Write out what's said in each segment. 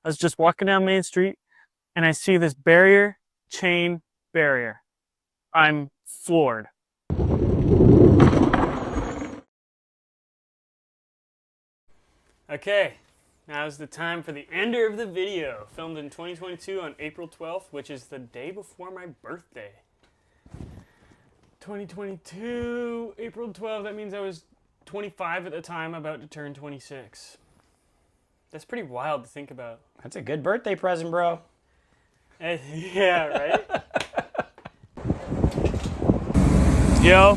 I was just walking down Main Street and I see this barrier, chain barrier. I'm floored. Okay, now's the time for the ender of the video, filmed in 2022 on April 12th, which is the day before my birthday. 2022, April 12th, that means I was 25 at the time, about to turn 26. That's pretty wild to think about. That's a good birthday present, bro. Yeah, right? Yo,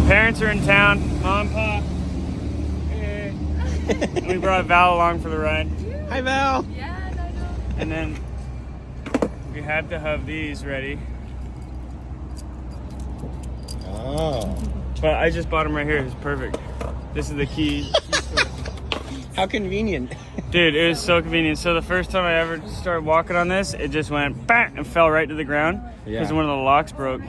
parents are in town, mom and pop. And we brought Val along for the ride. Hi, Val. Yeah, I know. And then we had to have these ready. Oh. But I just bought them right here. It's perfect. This is the key. How convenient. Dude, it was so convenient. So the first time I ever started walking on this, it just went bang and fell right to the ground because one of the locks broke.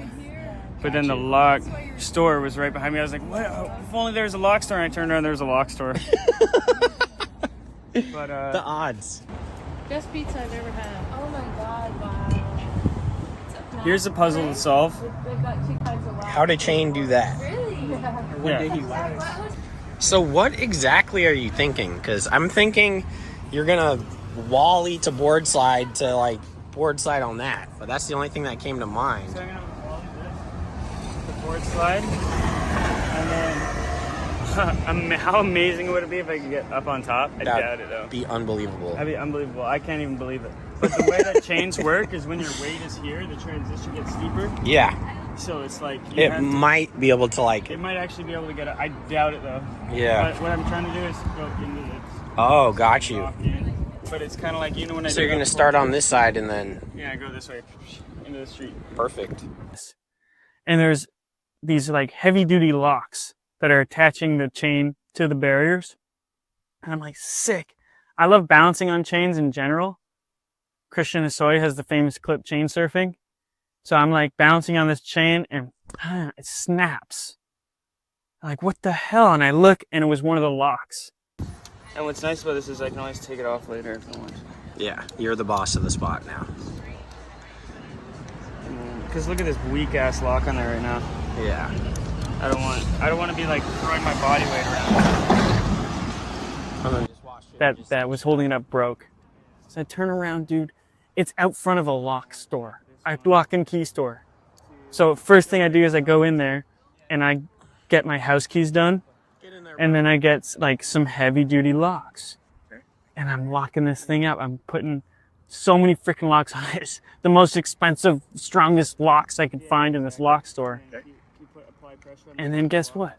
But then the lock store was right behind me. I was like, what? If only there was a lock store. And I turned around, there was a lock store. But The odds. Best pizza I've ever had. Oh my god, wow. here's a puzzle to solve. They've got two kinds of wax. How did Chain do that? Really? Yeah. So what exactly are you thinking? Because I'm thinking you're gonna wally to board slide to like board slide on that, but that's the only thing that came to mind. So I'm gonna follow this, the board slide, and then how amazing would it be if I could get up on top? I doubt it though. Be unbelievable. That'd be unbelievable. I can't even believe it. But the way that chains work is when your weight is here, the transition gets steeper. Yeah. So it's like It might be able to like. It might actually be able to get it. I doubt it though. Yeah. But what I'm trying to do is go into this. Oh, got you. But it's kind of like, you know, when I. So you're gonna start on this side and then. Yeah, go this way into the street. Perfect. And there's these like heavy duty locks that are attaching the chain to the barriers. And I'm like, sick. I love balancing on chains in general. Christian Hosoi has the famous clip chain surfing. So I'm like bouncing on this chain and it snaps. I'm like, what the hell? And I look and it was one of the locks. And what's nice about this is I can always take it off later if I want. Yeah, you're the boss of the spot now. Because look at this weak ass lock on there right now. Yeah. I don't want to be like throwing my body weight around. That was holding it up broke. So I turn around, dude. It's out front of a lock store. A lock and key store. So first thing I do is I go in there and I get my house keys done. And then I get like some heavy duty locks. And I'm locking this thing up. I'm putting so many freaking locks on it. It's the most expensive, strongest locks I could find in this lock store. And then guess what?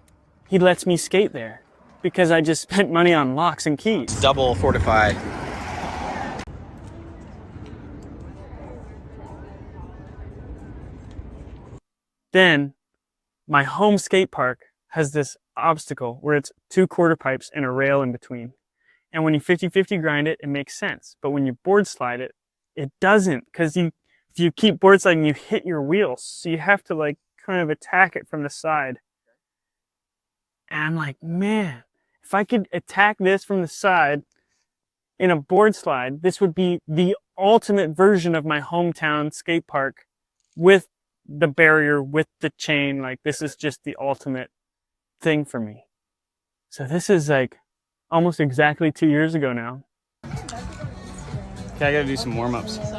He lets me skate there because I just spent money on locks and keys. Double fortified. Then my home skate park has this obstacle where it's 2 quarter pipes and a rail in between. And when you 50-50 grind it, it makes sense. But when you board slide it, it doesn't, because if you keep board sliding, you hit your wheels. So you have to like kind of attack it from the side. And I'm like, man, if I could attack this from the side in a board slide, this would be the ultimate version of my hometown skate park with the barrier, with the chain. Like, this is just the ultimate thing for me. So this is like almost exactly 2 years ago now. Okay, I gotta do some warm-ups. Chains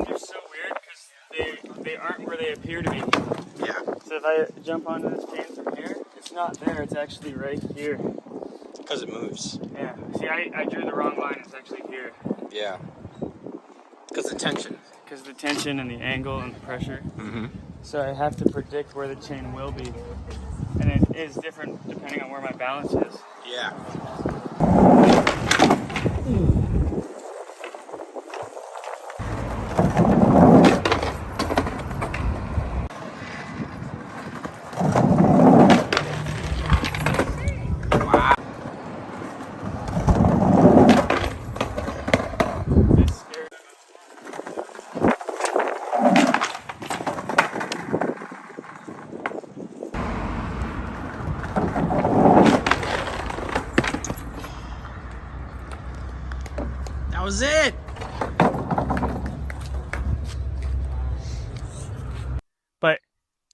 are so weird because they aren't where they appear to be. Yeah. So if I jump onto this chain from here, it's not there, it's actually right here. Because it moves. Yeah. See, I drew the wrong line, it's actually here. Yeah. Because the tension. Because of the tension and the angle and the pressure. Mm-hmm. So I have to predict where the chain will be. And it is different depending on where my balance is. Yeah. But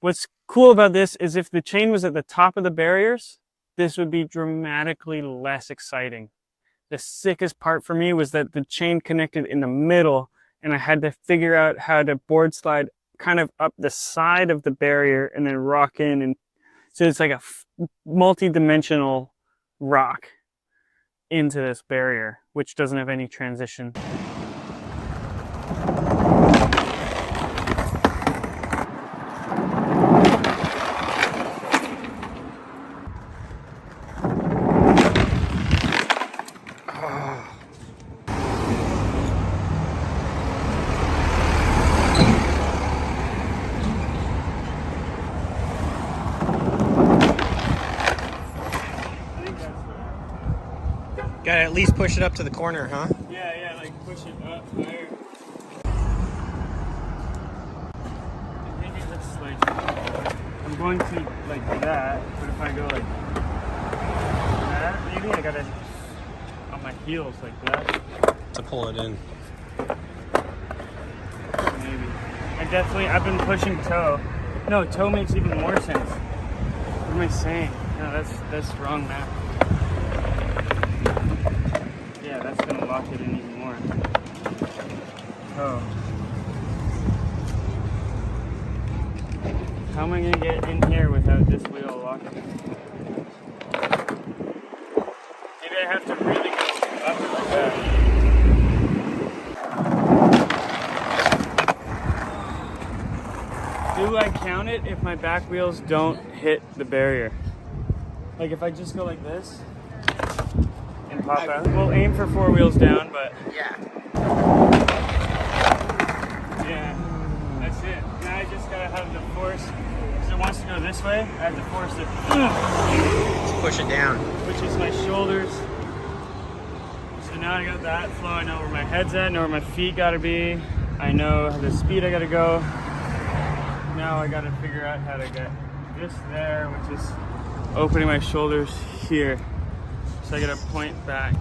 what's cool about this is if the chain was at the top of the barriers, this would be dramatically less exciting. The sickest part for me was that the chain connected in the middle, and I had to figure out how to board slide kind of up the side of the barrier and then rock in. And so it's like a multi-dimensional rock into this barrier, which doesn't have any transition. Gotta at least push it up to the corner, huh? Yeah, like push it up there. Maybe that's like, I'm going to like that, but if I go like that, maybe I gotta, on my heels like that. To pull it in. Maybe. I've been pushing toe. No, toe makes even more sense. What am I saying? No, that's wrong now. Yeah, that's gonna lock it in even more. Oh. How am I gonna get in here without this wheel locking? Maybe I have to really go up like that. Do I count it if my back wheels don't hit the barrier? Like if I just go like this and pop out? We'll aim for 4 wheels down, but Yeah. yeah, that's it. Now I just gotta have the force, because it wants to go this way, I have to force it, Just push it down. which is my shoulders. So now I got that flow, I know where my head's at, I know where my feet gotta be, I know the speed I gotta go. Now I gotta figure out how to get this there, which is opening my shoulders here. So I gotta point back.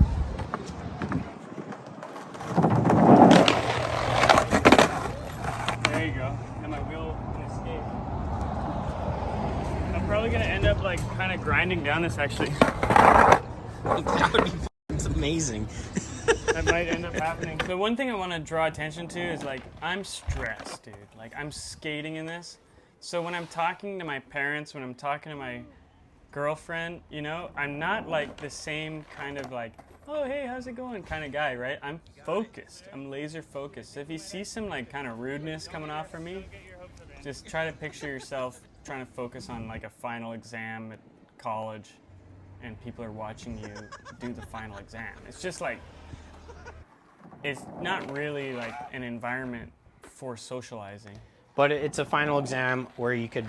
There you go. And my wheel can escape. I'm probably gonna end up like kind of grinding down this actually. That would be it's amazing. That might end up happening. The one thing I want to draw attention to is like I'm stressed, dude. Like I'm skating in this. So when I'm talking to my parents, when I'm talking to my girlfriend, you know, I'm not like the same kind of like, oh hey, how's it going kind of guy, right? I'm focused. I'm laser focused. So if you see some like kind of rudeness coming off from me, just try to picture yourself trying to focus on like a final exam at college and people are watching you do the final exam. It's just like, it's not really like an environment for socializing. But it's a final exam where you could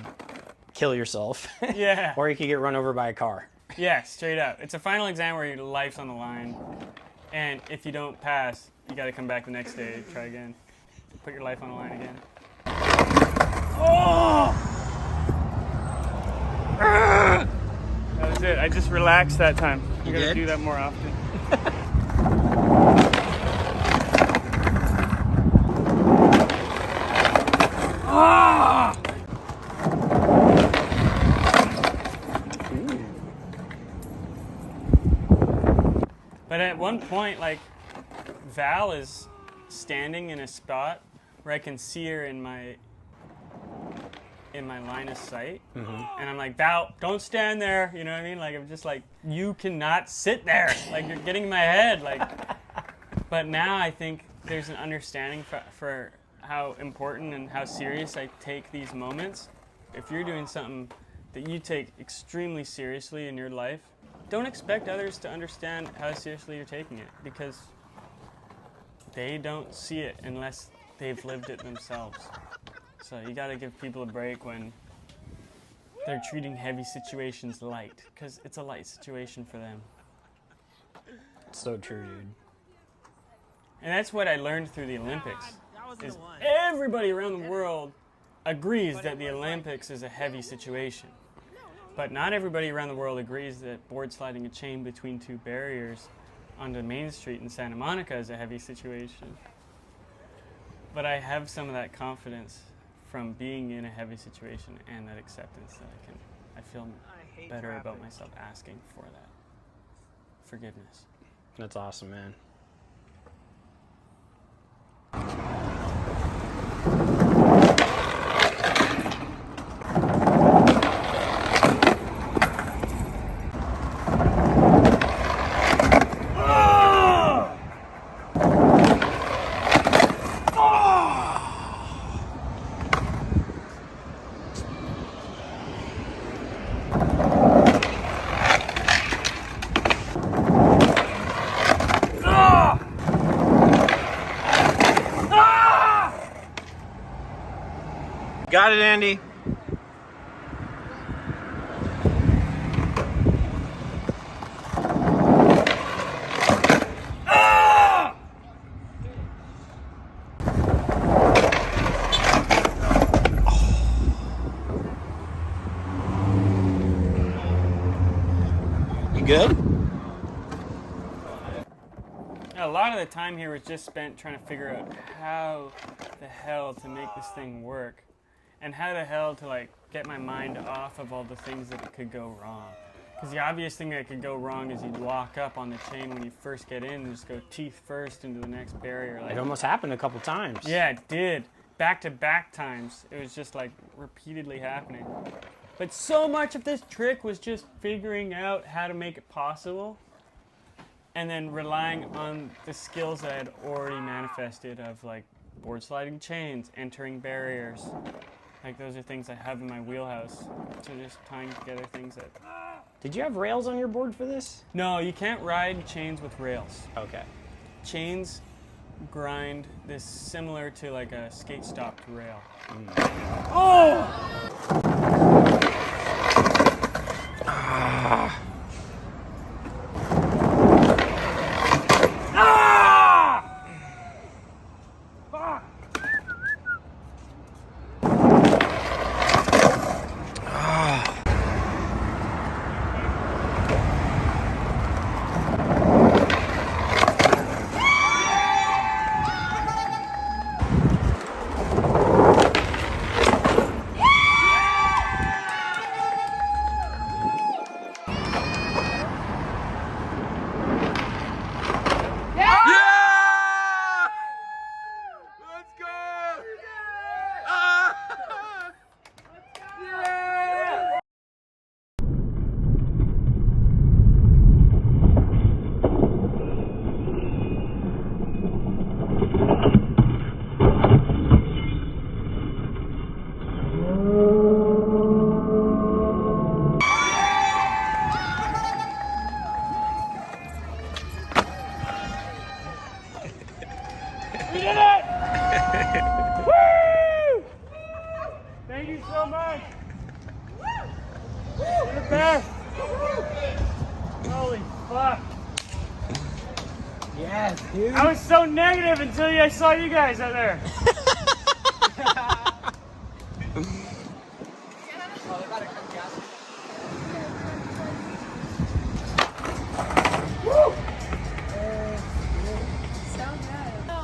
kill yourself. Yeah. Or you could get run over by a car. Yeah, straight up. It's a final exam where your life's on the line. And if you don't pass, you got to come back the next day, try again. Put your life on the line again. Oh! That was it. I just relaxed that time. You gotta did? do that more often. Ah! But at one point, like, Val is standing in a spot where I can see her in my line of sight. And I'm like, Val, don't stand there. You know what I mean? Like, I'm just like, you cannot sit there. Like, you're getting in my head. Like, but now I think there's an understanding for how important and how serious I take these moments. If you're doing something that you take extremely seriously in your life, don't expect others to understand how seriously you're taking it, because they don't see it unless they've lived it themselves. So you gotta give people a break when they're treating heavy situations light, because it's a light situation for them. So true, dude. And that's what I learned through the Olympics. Is everybody around the world agrees that the Olympics is a heavy situation. But not everybody around the world agrees that board sliding a chain between 2 barriers onto Main Street in Santa Monica is a heavy situation. But I have some of that confidence from being in a heavy situation and that acceptance that I feel better about myself asking for that forgiveness. That's awesome, man. Got it, Andy. You good? A lot of the time here was just spent trying to figure out how the hell to make this thing work. And how the hell to like get my mind off of all the things that could go wrong. Because the obvious thing that could go wrong is you'd walk up on the chain when you first get in and just go teeth first into the next barrier. Like, It almost happened a couple times. yeah, it did. Back-to-back times. It was just like repeatedly happening. But so much of this trick was just figuring out how to make it possible and then relying on the skills that I had already manifested of like board sliding chains, entering barriers. Like those are things I have in my wheelhouse. So just tying together things that... Did you have rails on your board for this? No, you can't ride chains with rails. Okay. Chains grind this similar to like a skate stopped rail. We did it! Woo! Thank you so much. You're the best. Holy fuck. Yes, dude. I was so negative until I saw you guys out there.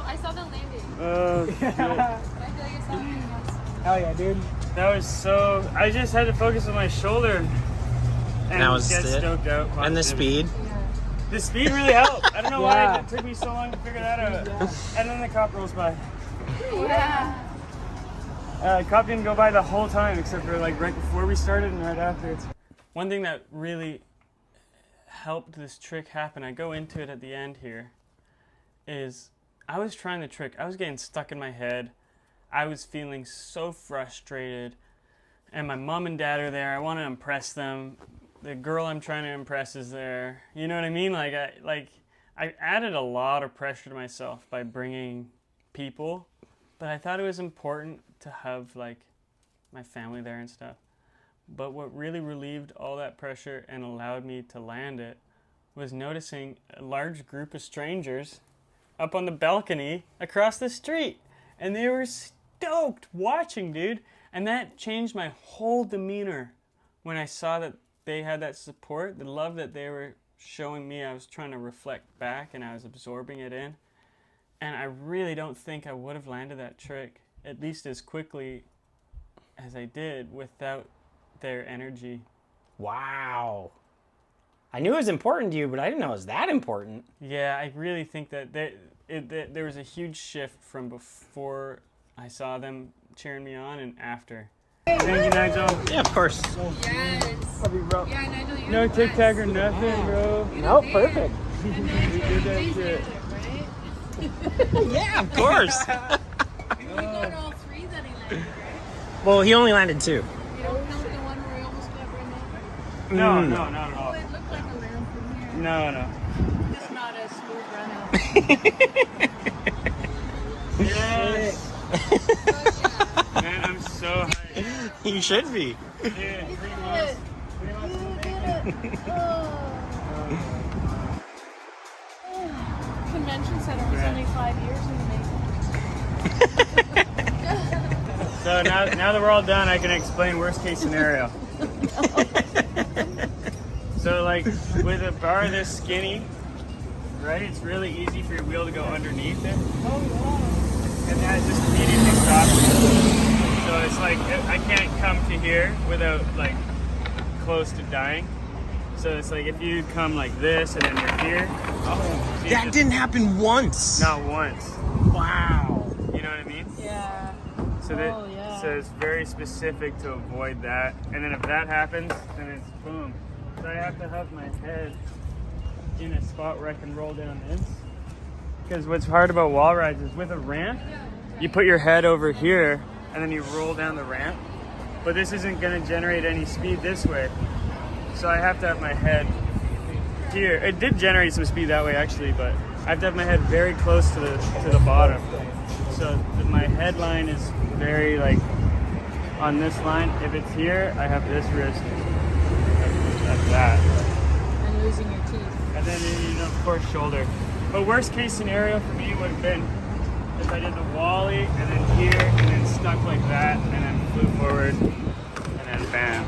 I saw the landing. Oh, shit. I feel like I saw something else. Hell yeah, dude. That was so... I just had to focus on my shoulder. And that was get it. stoked out. And the speed. The speed really helped. I don't know why it took me so long to figure that out. And then the cop rolls by. Yeah. Cop didn't go by the whole time except for like right before we started and right after. One thing that really helped this trick happen, I go into it at the end here, is I was trying the trick. I was getting stuck in my head. I was feeling so frustrated. And my mom and dad are there. I want to impress them. The girl I'm trying to impress is there. You know what I mean? I added a lot of pressure to myself by bringing people, but I thought it was important to have like my family there and stuff. But what really relieved all that pressure and allowed me to land it was noticing a large group of strangers up on the balcony across the street. And they were stoked watching, dude. And that changed my whole demeanor when I saw that they had that support, the love that they were showing me. I was trying to reflect back and I was absorbing it in. And I really don't think I would have landed that trick, at least as quickly as I did, without their energy. Wow. I knew it was important to you, but I didn't know it was that important. Yeah, I really think that there was a huge shift from before I saw them cheering me on and after. Thank you, Nigel. Yeah, of course. Yes. Bro. Yeah, Nigel, you're No the tic best. tac or nothing, bro. No, perfect. And Nigel, We did that you shit. nailed it, right? Yeah, of course. You got all three that he landed, right? Well, he only landed 2. You don't count the one where he almost got run over? No, Mm. no, not at Oh, all. it looked like a lamb from here. No, no. Just not a smooth run out. Yes. Oh, Man, I'm so hyped. You should be. Dude, 3 yeah. months. You did it. Oh. Convention center was only 5 years in the making. So now that we're all done, I can explain worst case scenario. So like with a bar this skinny, right? It's really easy for your wheel to go underneath it, and that just immediately stops you. So it's like I can't come to here without like close to dying. So it's like if you come like this and then you're here. Oh, see, That didn't happen once. not once. Wow. You know what I mean? Yeah. So that Oh, yeah. so it's very specific to avoid that. And then if that happens, then it's boom. So I have to have my head in a spot where I can roll down this. Because what's hard about wall rides is with a ramp, you put your head over here and then you roll down the ramp. But this isn't going to generate any speed this way. So I have to have my head here. It did generate some speed that way actually, but I have to have my head very close to the bottom. So my headline is very like on this line. If it's here, I have this wrist. That's that. And losing your teeth. And then, you know, of course, shoulder. But worst case scenario for me would have been if I did the wally and then here and then stuck like that and then flew forward and then bam.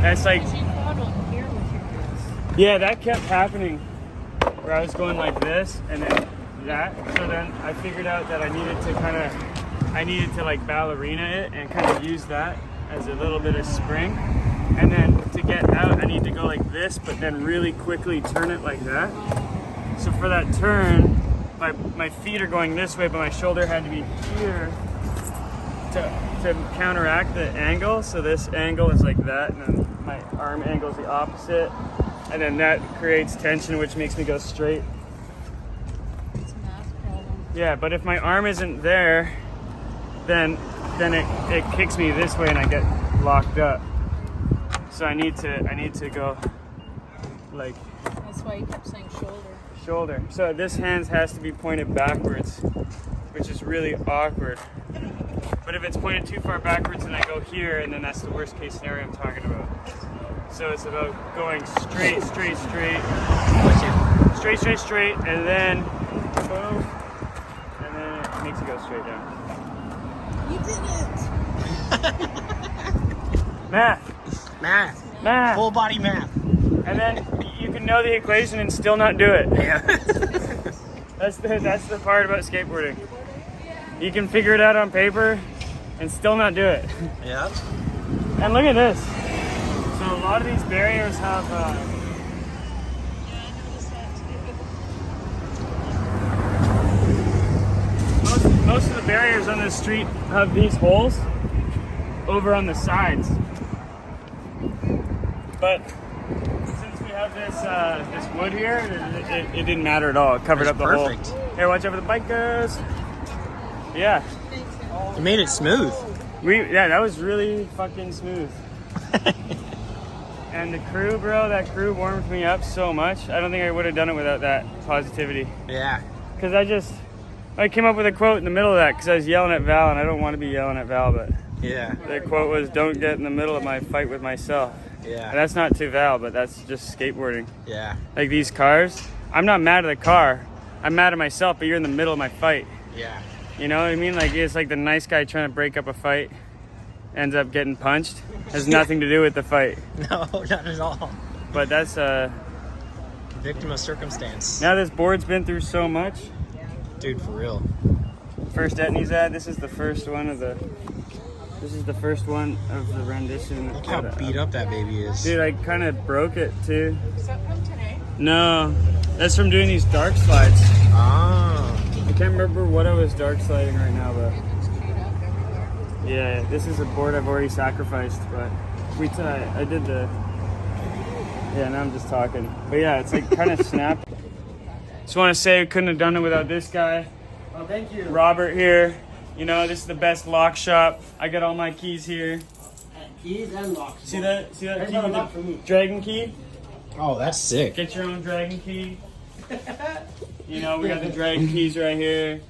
That's like, You throttled here with your wrist. yeah, that kept happening where I was going like this and then that. So then I figured out that I needed to like ballerina it and kind of use that as a little bit of spring. And then to get out, I need to go like this, but then really quickly turn it like that. So for that turn, my feet are going this way, but my shoulder had to be here to counteract the angle. So this angle is like that, and then my arm angle is the opposite. And then that creates tension, which makes me go straight. It's a math problem. Yeah, but if my arm isn't there, then it kicks me this way and I get locked up. So I need to go like That's why you kept saying shoulder. shoulder. So this hand has to be pointed backwards, which is really awkward. But if it's pointed too far backwards, then I go here, and then that's the worst case scenario I'm talking about. So it's about going straight, straight, straight, straight, straight, straight, and then boom, and then it makes it go straight down. You did it! Math, Math. math. Full body math. And then you can know the equation and still not do it. Yeah. That's the part about skateboarding. You can figure it out on paper and still not do it. Yeah. And look at this. So a lot of these barriers have most of the barriers on this street have these holes over on the sides. But since we have this wood here, it didn't matter at all. It covered It's up the perfect. hole. Here, watch out where the bike goes. Yeah. You made it smooth. That was really fucking smooth. And the crew, bro, that crew warmed me up so much. I don't think I would have done it without that positivity. Yeah. Because I came up with a quote in the middle of that because I was yelling at Val, and I don't want to be yelling at Val, but Yeah. the quote was, "Don't get in the middle of my fight with myself." And Yeah. that's not to Val, but that's just skateboarding. Yeah. Like these cars, I'm not mad at the car. I'm mad at myself, but you're in the middle of my fight. Yeah. You know what I mean? Like it's like the nice guy trying to break up a fight ends up getting punched. Has nothing to do with the fight. No, not at all. But that's Victim of circumstance. now this board's been through so much. Dude, for real. First Etnies ad. This is the first one of the. This is the first one of the rendition. Look how beat up that baby is. Dude, I kind of broke it too. Is that from today? No, that's from doing these dark slides. Ah. I can't remember what I was dark sliding right now, but It's chewed up everywhere. yeah, this is a board I've already sacrificed. But I did the. Yeah, now I'm just talking. But yeah, it's like kind of snapped. Just want to say I couldn't have done it without this guy. Oh, thank you. Robert here. You know, this is the best lock shop. I got all my keys here. Keys and locks. See that? See that There's key not a with lock the for me. dragon key? Oh, that's sick. Get your own dragon key. You know, we got the dragon keys right here.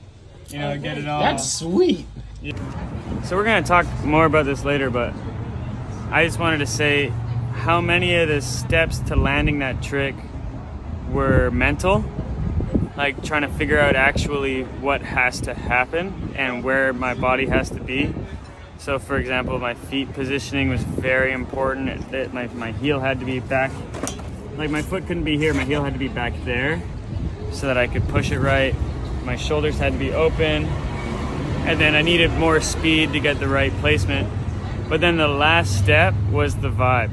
You know, get it all. That's sweet. So we're gonna talk more about this later, but I just wanted to say how many of the steps to landing that trick were mental, like trying to figure out actually what has to happen and where my body has to be. So for example, my feet positioning was very important. My heel had to be back, like my foot couldn't be here, my heel had to be back there so that I could push it right. My shoulders had to be open, and then I needed more speed to get the right placement. But then the last step was the vibe.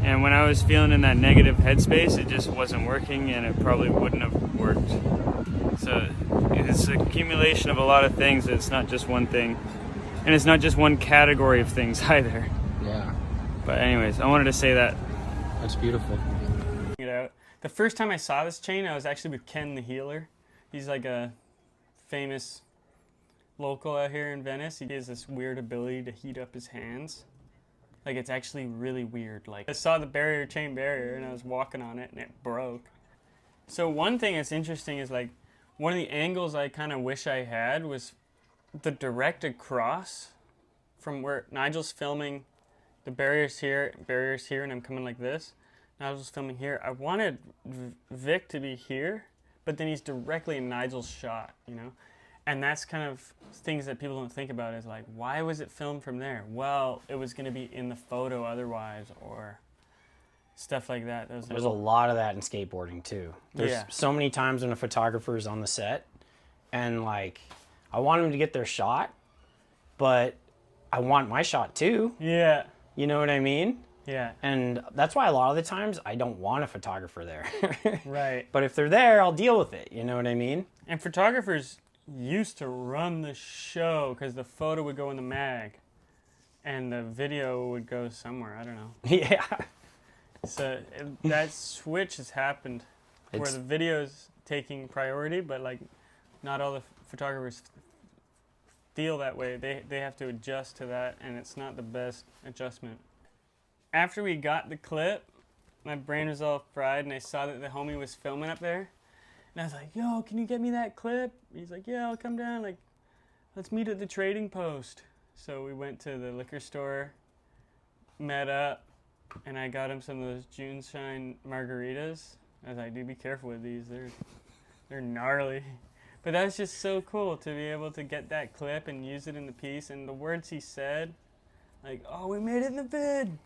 And when I was feeling in that negative headspace, it just wasn't working, and it probably wouldn't have worked. So it's an accumulation of a lot of things. It's not just one thing. And it's not just one category of things either. Yeah. But anyways, I wanted to say that. That's beautiful. It out. The first time I saw this chain, I was actually with Ken the Healer. He's like a famous local out here in Venice. He has this weird ability to heat up his hands. Like, it's actually really weird. Like, I saw the chain barrier, and I was walking on it, and it broke. So one thing that's interesting is, like, one of the angles I kind of wish I had was the direct across from where Nigel's filming. The barrier's here, and I'm coming like this. Nigel's filming here. I wanted Vic to be here, but then he's directly in Nigel's shot, you know? And that's kind of things that people don't think about is like, why was it filmed from there? Well, it was going to be in the photo otherwise, or stuff like that. There's a lot of that in skateboarding too. There's so many times when a photographer is on the set and like, I want them to get their shot, but I want my shot too. Yeah. You know what I mean? Yeah. And that's why a lot of the times I don't want a photographer there. Right. But if they're there, I'll deal with it. You know what I mean? And photographers used to run the show because the photo would go in the mag and the video would go somewhere. I don't know. Yeah. So that switch has happened where the video's taking priority, but like not all the photographers feel that way. They have to adjust to that, and it's not the best adjustment. After we got the clip, my brain was all fried, and I saw that the homie was filming up there. And I was like, yo, can you get me that clip? He's like, yeah, I'll come down. Like, let's meet at the trading post. So we went to the liquor store, met up, and I got him some of those June Shine margaritas. I was like, dude, be careful with these. They're gnarly. But that was just so cool to be able to get that clip and use it in the piece. And the words he said, like, oh, we made it in the vid.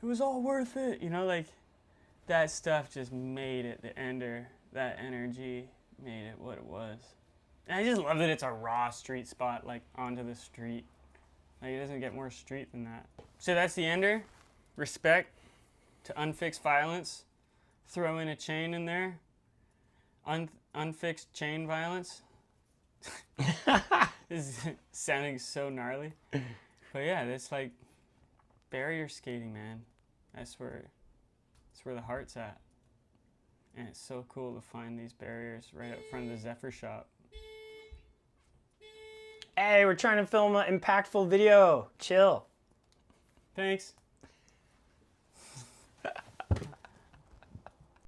It was all worth it. You know, like, that stuff just made it, the ender. That energy made it what it was. And I just love that it's a raw street spot, like onto the street. Like, it doesn't get more street than that. So that's the ender. Respect to unfixed violence. Throw in a chain in there. Unfixed chain violence. This is sounding so gnarly. But yeah, it's like barrier skating, man. That's where the heart's at. And it's so cool to find these barriers right up front of the Zephyr shop. Hey, we're trying to film an impactful video. Chill. Thanks.